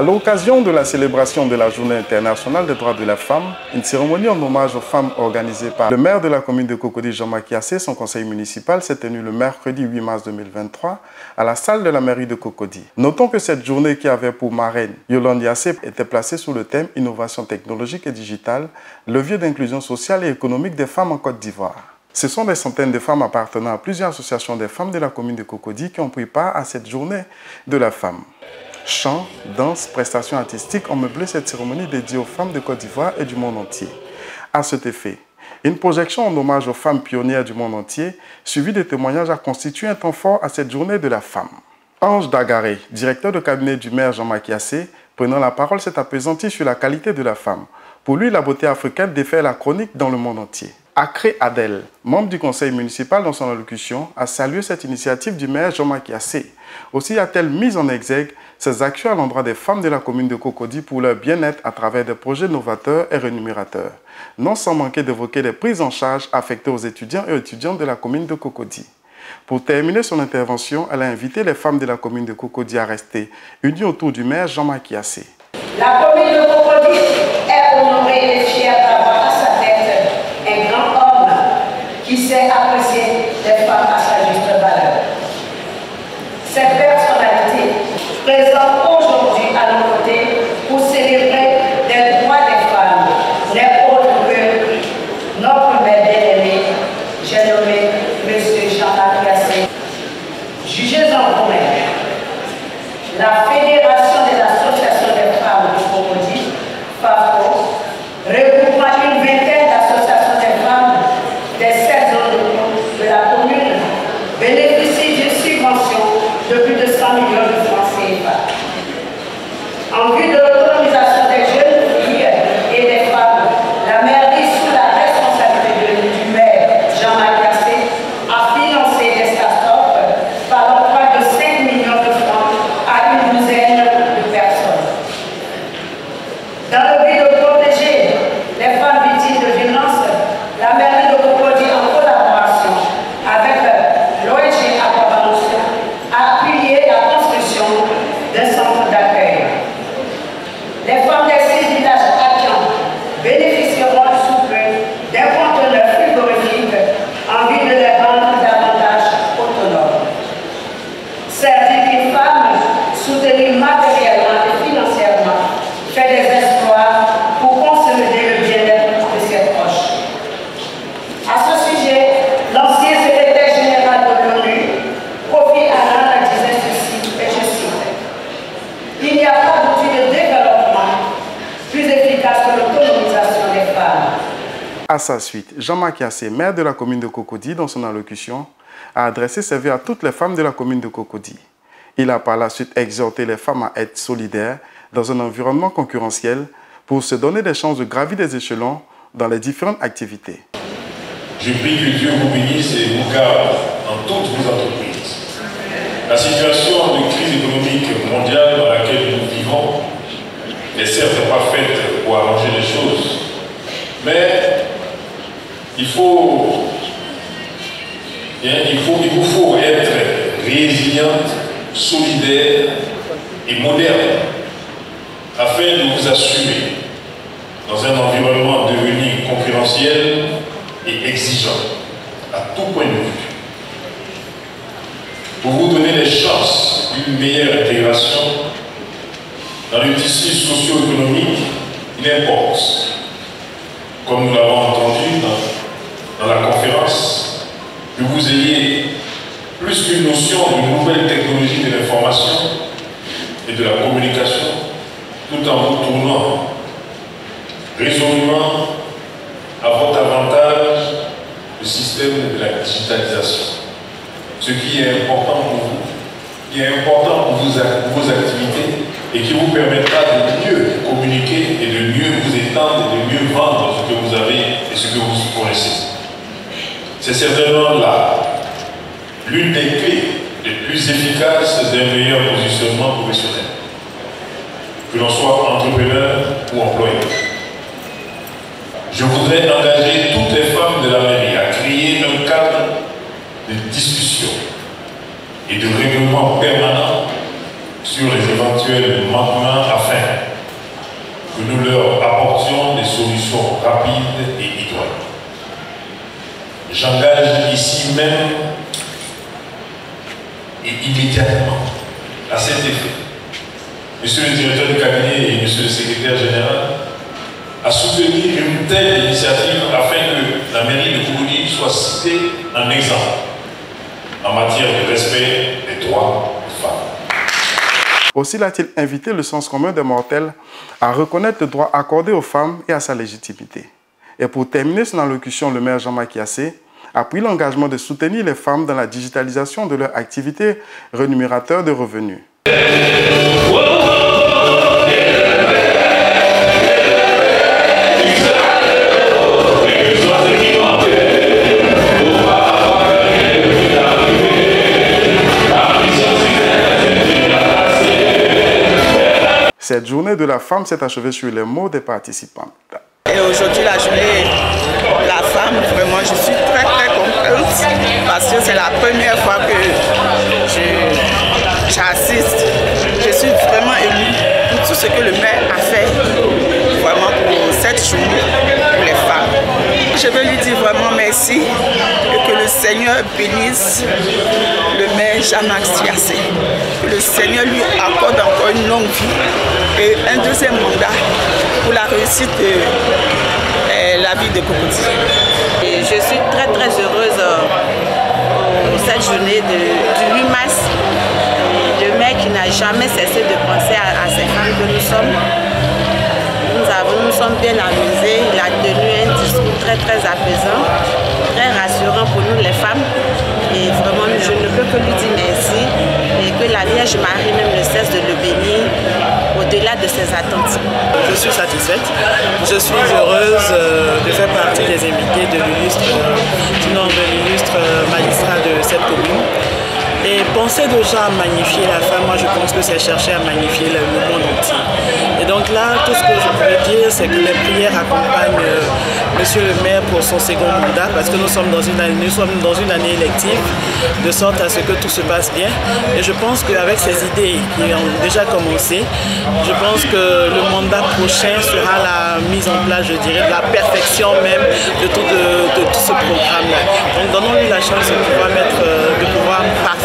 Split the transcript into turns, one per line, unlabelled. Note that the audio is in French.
À l'occasion de la célébration de la Journée internationale des droits de la femme, une cérémonie en hommage aux femmes organisée par le maire de la commune de Cocody, Jean-Marc Yassé, son conseil municipal, s'est tenue le mercredi 8 mars 2023 à la salle de la mairie de Cocody. Notons que cette journée qui avait pour marraine Yolande Yassé était placée sous le thème Innovation technologique et digitale, levier d'inclusion sociale et économique des femmes en Côte d'Ivoire. Ce sont des centaines de femmes appartenant à plusieurs associations des femmes de la commune de Cocody qui ont pris part à cette journée de la femme. Chants, danses, prestations artistiques ont meublé cette cérémonie dédiée aux femmes de Côte d'Ivoire et du monde entier. À cet effet, une projection en hommage aux femmes pionnières du monde entier, suivie de témoignages, a constitué un temps fort à cette journée de la femme. Ange Dagaré, directeur de cabinet du maire Jean-Marc Yassé, prenant la parole, s'est appesanti sur la qualité de la femme. Pour lui, la beauté africaine défait la chronique dans le monde entier. Akré Adel, membre du conseil municipal dans son allocution, a salué cette initiative du maire Jean-Marc Yassé. Aussi a-t-elle mis en exergue ses actions à l'endroit des femmes de la commune de Cocody pour leur bien-être à travers des projets novateurs et rémunérateurs, non sans manquer d'évoquer les prises en charge affectées aux étudiants et étudiantes de la commune de Cocody. Pour terminer son intervention, elle a invité les femmes de la commune de Cocody à rester unies autour du maire Jean-Marc Yassé.
La commune de Cocody est honorée et fière d'avoir à sa tête un grand homme qui sait apprécier les femmes à sa juste valeur. Cette personnalité présente aujourd'hui à nos côtés pour célébrer les droits des femmes, n'est autre que notre mère bien-aimée, j'ai nommé M. Jean-Marc Yassé. Jugez-en vous-même. La Fédération des associations des femmes de Cocody, FAFCO, regroupant une vingtaine d'associations des femmes des 7 zones de la commune, bénéficie d'une subvention de plus de 100 millions de francs CFA. En vue de l'autonomisation des jeunes filles et des femmes, la mairie, sous la responsabilité du maire Jean-Marc Yassé, a financé des start-up par l'octroi de 5 millions de francs à une douzaine de personnes. Dans le but de protéger les femmes victimes de violences, la mairie de Cocody, en collaboration avec l'ONG Aquabanos, a appuyé la construction d'un centre d'accueil. Les femmes des 6 villages accueillants bénéficieront sous peu d'un conteneur frigorifique en vue de les rendre davantage autonomes. Servir une femme soutenue matériellement et financièrement fait des exploits pour consolider le bien-être de ses proches. À ce sujet, l'ancien secrétaire général de l'ONU, Kofi Annan, disait ceci, et je cite: il n'y a pas d'outil de développement plus efficace que l'autonomisation des femmes.
À sa suite, Jean-Marc Yassé, maire de la commune de Cocody, dans son allocution, a adressé ses vœux à toutes les femmes de la commune de Cocody. Il a par la suite exhorté les femmes à être solidaires dans un environnement concurrentiel pour se donner des chances de gravir des échelons dans les différentes activités.
Je prie que Dieu vous bénisse et vous garde dans toutes vos entreprises. La situation de crise économique mondiale dans laquelle nous vivons n'est certes pas faite pour arranger les choses, mais il vous faut être résiliente, solidaire et moderne afin de vous assumer dans un environnement devenu concurrentiel et exigeant à tout point de vue. Pour vous donner les chances d'une meilleure intégration dans le tissu socio-économique, il importe, comme nous l'avons entendu dans la conférence, que vous ayez plus qu'une notion de nouvelles technologies de l'information et de la communication, tout en vous tournant résolument à votre avantage le système de la digitalisation. Ce qui est important pour vous, qui est important pour vos activités et qui vous permettra de mieux communiquer et de mieux vous étendre et de mieux vendre ce que vous avez et ce que vous connaissez. C'est certainement là l'une des clés les plus efficaces d'un meilleur positionnement professionnel, que l'on soit entrepreneur ou employeur. Je voudrais engager toutes les femmes de la mairie à créer un cadre de discussion et de règlement permanent sur les éventuels manquements afin que nous leur apportions des solutions rapides et idoines. J'engage ici même et immédiatement à cet effet Monsieur le directeur du cabinet et Monsieur le secrétaire général à soutenir une telle initiative afin que la mairie de Cocody soit citée en exemple en matière de respect des droits des femmes.
Aussi l'a-t-il invité le sens commun des mortels à reconnaître le droit accordé aux femmes et à sa légitimité. Et pour terminer son allocution, le maire Jean-Marc Yassé a pris l'engagement de soutenir les femmes dans la digitalisation de leur activité rémunérateur de revenus. Cette journée de la femme s'est achevée sur les mots des participantes.
Et aujourd'hui, la journée de la femme, vraiment, je suis très contente parce que c'est la première fois que j'assiste. Je suis vraiment émue pour tout ce que le maire a fait vraiment pour cette journée pour les femmes. Je veux lui dire vraiment merci et que le Seigneur bénisse le maire Jean-Marc Yassé. Que le Seigneur lui accorde encore une longue vie et un deuxième mandat pour la réussite de la ville de Cocody. Et je suis très heureuse pour cette journée du 8 mars. Le maire qui n'a jamais cessé de penser à ces femmes que nous sommes. Nous sommes bien amusés. Il a tenu un discours très apaisant, très rassurant pour nous les femmes. Et vraiment, je ne peux que lui dire merci et que la Vierge Marie même ne cesse de le bénir au-delà de ses attentes.
Je suis satisfaite. Je suis heureuse de faire partie des invités de l'illustre magistrat de cette commune. Et penser déjà à magnifier la femme, moi je pense que c'est chercher à magnifier le monde entier. Et donc là, tout ce que je pourrais dire, c'est que les prières accompagnent Monsieur le maire pour son second mandat, parce que nous sommes dans une année élective, de sorte à ce que tout se passe bien. Et je pense qu'avec ces idées qui ont déjà commencé, je pense que le mandat prochain sera la mise en place, je dirais, de la perfection même de tout ce programme-là. Donc donnons-lui la chance de pouvoir participer